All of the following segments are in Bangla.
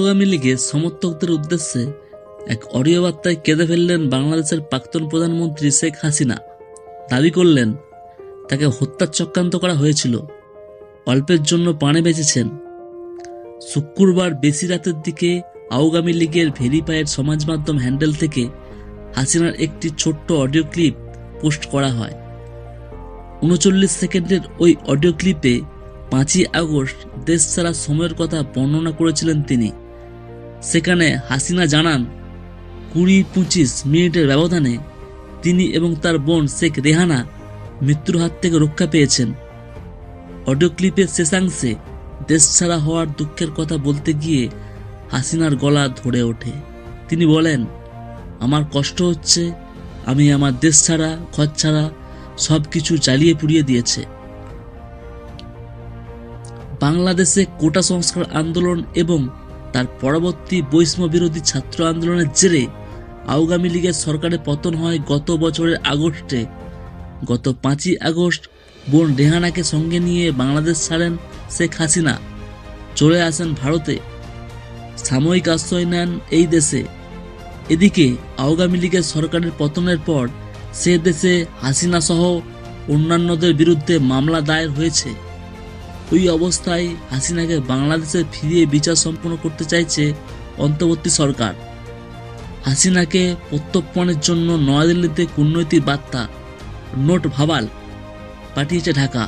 আওয়ামী লীগের সমর্থকদের উদ্দেশ্যে এক অডিও বার্তায় কেঁদে ফেললেন বাংলাদেশের প্রাক্তন প্রধানমন্ত্রী শেখ হাসিনা। দাবি করলেন তাকে হত্যার চক্রান্ত করা হয়েছিল, অল্পের জন্য প্রাণে বেঁচেছেন। শুক্রবার বেশি রাতের দিকে আওয়ামী লীগের ভেরিফাইড সমাজ মাধ্যম হ্যান্ডেল থেকে হাসিনার একটি ছোট্ট অডিও ক্লিপ পোস্ট করা হয়। ৩৯ সেকেন্ডের ওই অডিও ক্লিপে ৫ই আগস্ট দেশ ছাড়া সময়ের কথা বর্ণনা করেছিলেন তিনি। সেখানে হাসিনা জানান ২০-২৫ মিনিটের ব্যবধানে তিনি এবং তার বোন শেখ রেহানা মৃত্যুর হাত থেকে রক্ষা পেয়েছেন। অডিও ক্লিপের শেষাংশে দেশ ছাড়া হওয়ার দুঃখের কথা বলতে গিয়ে হাসিনার গলা ধরে ওঠে। তিনি বলেন, আমার কষ্ট হচ্ছে, আমি আমার দেশ ছাড়া ঘর ছাড়া সবকিছু জ্বালিয়ে পুড়িয়ে দিয়েছে। বাংলাদেশে কোটা সংস্কার আন্দোলন এবং তার পরবর্তী বৈষম্য বিরোধী ছাত্র আন্দোলনের জেরে আওয়ামী লীগের সরকারের পতন হয় গত বছরের আগস্টে। গত ৫ই আগস্ট বোন রেহানাকে সঙ্গে নিয়ে বাংলাদেশ ছাড়েন শেখ হাসিনা, চলে আসেন ভারতে, সাময়িক আশ্রয় নেন এই দেশে। এদিকে আওয়ামী লীগের সরকারের পতনের পর সে দেশে হাসিনা সহ অন্যান্যদের বিরুদ্ধে মামলা দায়ের হয়েছে। ওই অবস্থায় হাসিনাকে বাংলাদেশে ফিরিয়ে বিচার সম্পন্ন করতে চাইছে অন্তর্বর্তী সরকার। হাসিনাকে প্রত্যর্পণের জন্য নয়াদিল্লিতে কূটনৈতিক বার্তা নোট ভাবাল পাঠিয়েছে ঢাকা।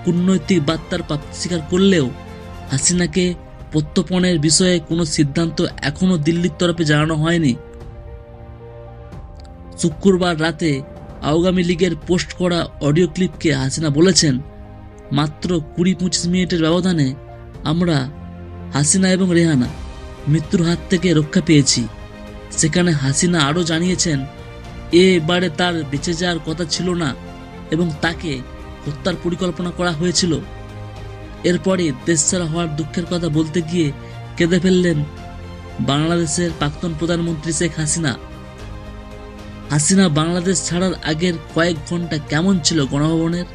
কূটনৈতিক বার্তার প্রাপ্তি স্বীকার করলেও হাসিনাকে প্রত্যর্পণের বিষয়ে কোনো সিদ্ধান্ত এখনো দিল্লির তরফে জানানো হয়নি। শুক্রবার রাতে আওয়ামী লীগের পোস্ট করা অডিও ক্লিপকে হাসিনা বলেছেন, মাত্র ২০-২৫ মিনিটের ব্যবধানে আমরা হাসিনা এবং রেহানা মৃত্যুর হাত থেকে রক্ষা পেয়েছি। সেখানে হাসিনা আরও জানিয়েছেন, এবারে তার বেঁচে যাওয়ার কথা ছিল না এবং তাকে হত্যার পরিকল্পনা করা হয়েছিল। এরপরে দেশ ছাড়া হওয়ার দুঃখের কথা বলতে গিয়ে কেঁদে ফেললেন বাংলাদেশের প্রাক্তন প্রধানমন্ত্রী শেখ হাসিনা। হাসিনা বাংলাদেশ ছাড়ার আগের কয়েক ঘন্টা কেমন ছিল গণভবনের?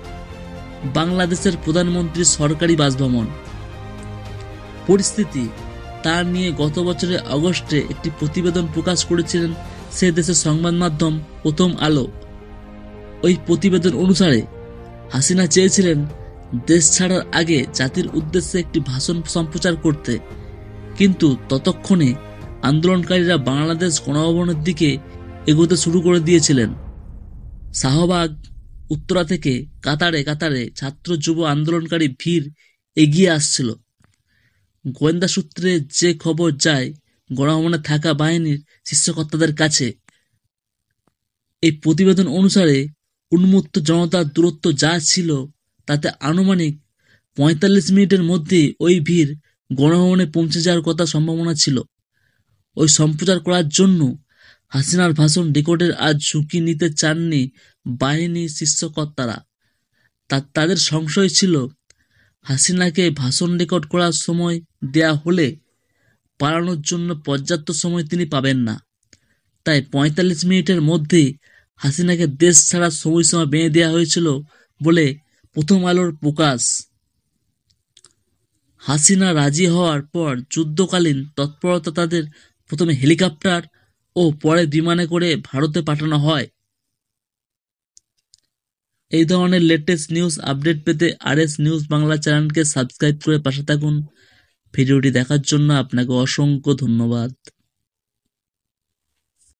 বাংলাদেশের প্রধানমন্ত্রীর সরকারি বাসভবন পরিস্থিতি তার নিয়ে গত বছরের আগস্টে একটি প্রতিবেদন প্রকাশ করেছিলেন সে দেশের সংবাদ মাধ্যম প্রথম আলো। ওই প্রতিবেদন অনুসারে হাসিনা চেয়েছিলেন দেশ ছাড়ার আগে জাতির উদ্দেশ্যে একটি ভাষণ সম্প্রচার করতে, কিন্তু ততক্ষণে আন্দোলনকারীরা বাংলাদেশ গণভবনের দিকে এগোতে শুরু করে দিয়েছিলেন। শাহবাগ, উত্তরা থেকে কাতারে কাতারে ছাত্র যুব আন্দোলনকারী ভিড় এগিয়ে আসছিল। গোয়েন্দা সূত্রে যে খবর যায় গণভবনে থাকা বাহিনীর শীর্ষকর্তাদের কাছে, এই প্রতিবেদন অনুসারে উন্মত্ত জনতার দূরত্ব যা ছিল তাতে আনুমানিক ৪৫ মিনিটের মধ্যে ওই ভিড় গণভবনে পৌঁছে যাওয়ার কথা সম্ভাবনা ছিল। ওই সম্প্রচার করার জন্য হাসিনার ভাষণ রেকর্ডের আজ ঝুঁকি নিতে চাননি বাহিনীর শীর্ষকর্তারা। তাদের সংশয় ছিল, হাসিনাকে ভাষণ রেকর্ড করার সময় দেয়া হলে পালানোর জন্য পর্যাপ্ত সময় তিনি পাবেন না। তাই ৪৫ মিনিটের মধ্যে হাসিনাকে দেশ ছাড়ার সময়সীমা বেঁধে দেওয়া হয়েছিল বলে প্রথম আলোর প্রকাশ। হাসিনা রাজি হওয়ার পর যুদ্ধকালীন তৎপরতা তাদের প্রথমে হেলিকপ্টার ও পরে বিমানে করে ভারতে পাঠানো হয়। এই ধরনের লেটেস্ট নিউজ আপডেট পেতে RS নিউজ বাংলা চ্যানেলকে সাবস্ক্রাইব করে পাশে থাকুন। ভিডিওটি দেখার জন্য আপনাকে অসংখ্য ধন্যবাদ।